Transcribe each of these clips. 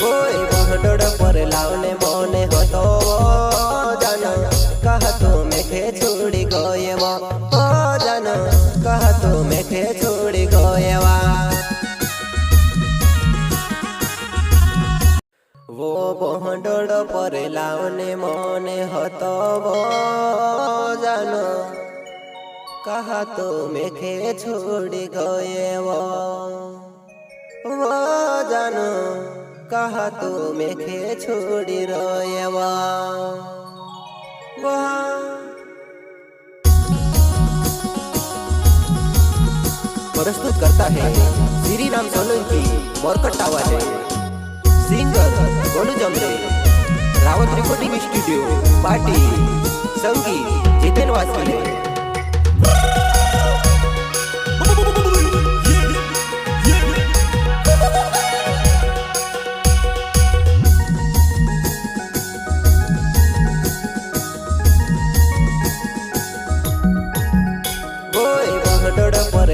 कोई बहडोड पर लावने मोने होतो जानो कहा तो मेखे छोड़ी गयेवा ओ जानो कहा तो मेखे छोड़ी गयेवा वो बहडोड पर लावने मोने होतो जानो कहा तो मेखे छोड़ी गयेवा वो जानो कहा तू मेखे छोड़ी रोयवा प्रस्तुत करता है श्री राम सोलंकी मोरकट आवाज है सिंगर गोलू जमरे रावत रिकॉर्डिंग स्टूडियो पार्टी संगीत जितेन वासले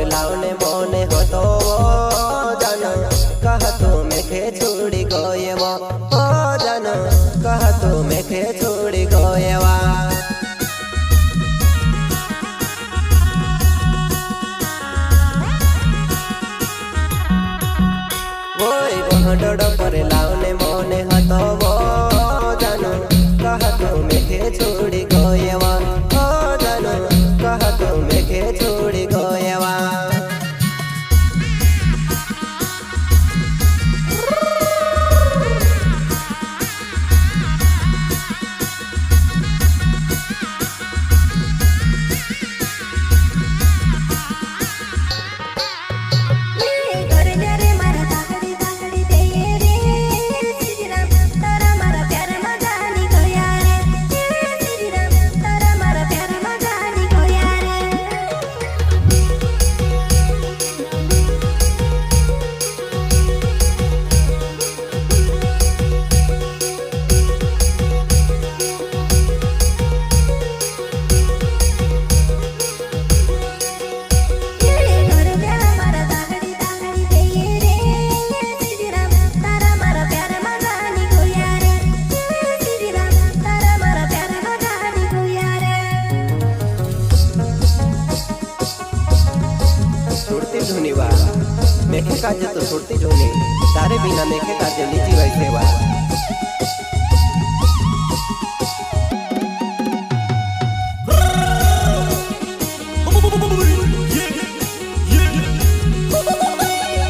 लावने मोने होतो जानो कहा तो मेखे छोड़ी गयेवा ओ जानो कहा तो मेखे छोड़ी गयेवा वोई बहडोड पर लावने मोने होतो जानो कहा तो मेखे छोड़ी गयेवा ओ जानो कहा तो मेखे छोड़ी गयेवा मेखे काजे तो छोड़ती जोनी तारे बिना मेखे काजे लीजी वैसे वा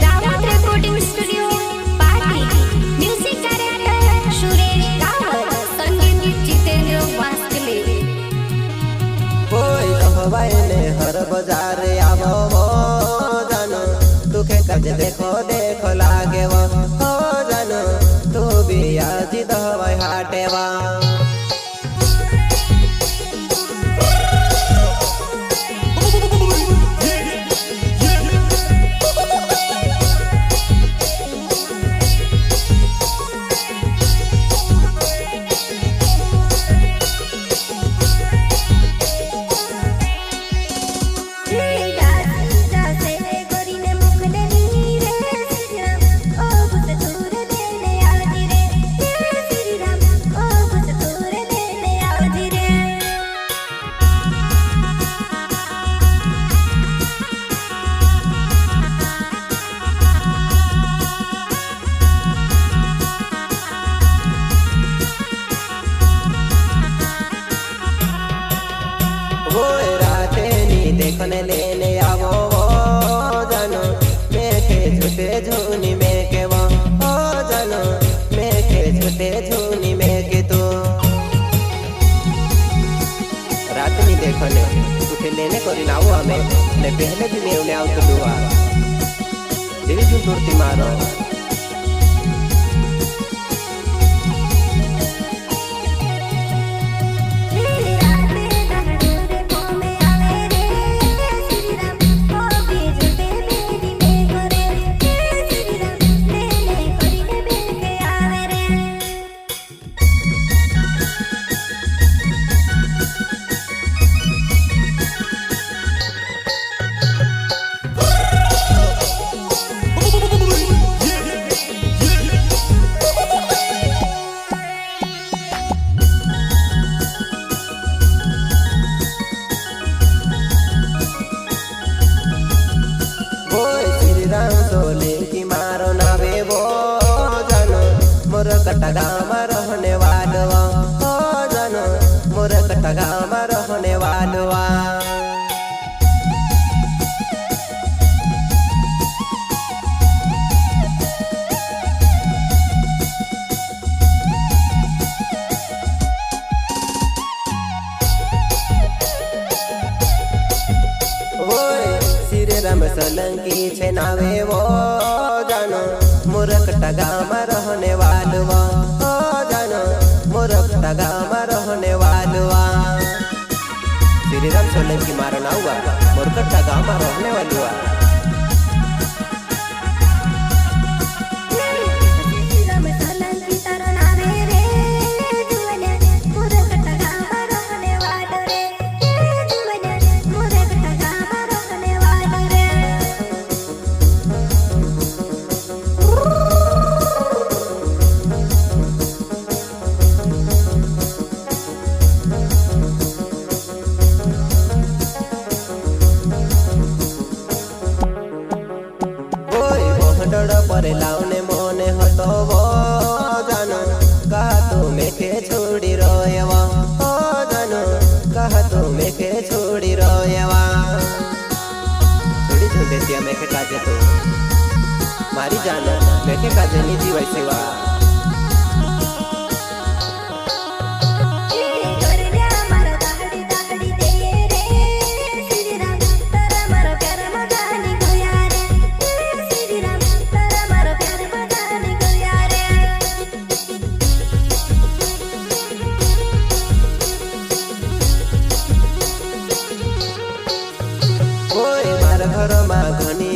Rawat recording studio party music director Suresh Rawat संगीत जितेंद्र वास्कले कोई रहवाए ने हर बाजार आवो कजे देखो देखो लागे वो हो जानो तू भी आज दवाई हाटेवा देखने लेने आवो जानो मेखे झूठे झूनी मेके वो जानो मेखे झूठे झूनी मेके तो रात में देखने उठे लेने को रिनाओ हमें ने पहले भी मेवने आओ तो दुआ दिल जो तुरती मारो मूर्खटा गाँव रहने वालवा हो जानो मूर्खटा गाँव रहने वालवा। राम सोलंकी छे नावे वो जानो मूर्खटा गाँव रहने वालवा हो जानो मूर्खटा गाँव रहने वालवा। श्री राम सोलंकी मारा नाव मूर्खटा गाँव रहने वालवा। परे लाउने मोने हतो वो जानो कहा तू मेखे छोड़ी रोयवा हो जानो कहा तू मेखे छोड़ी रोयवा। छोड़ी छोड़ देती मेखे काजे तो मारी जानो मेखे काजे नी जीवाई सेवा। घर में घनी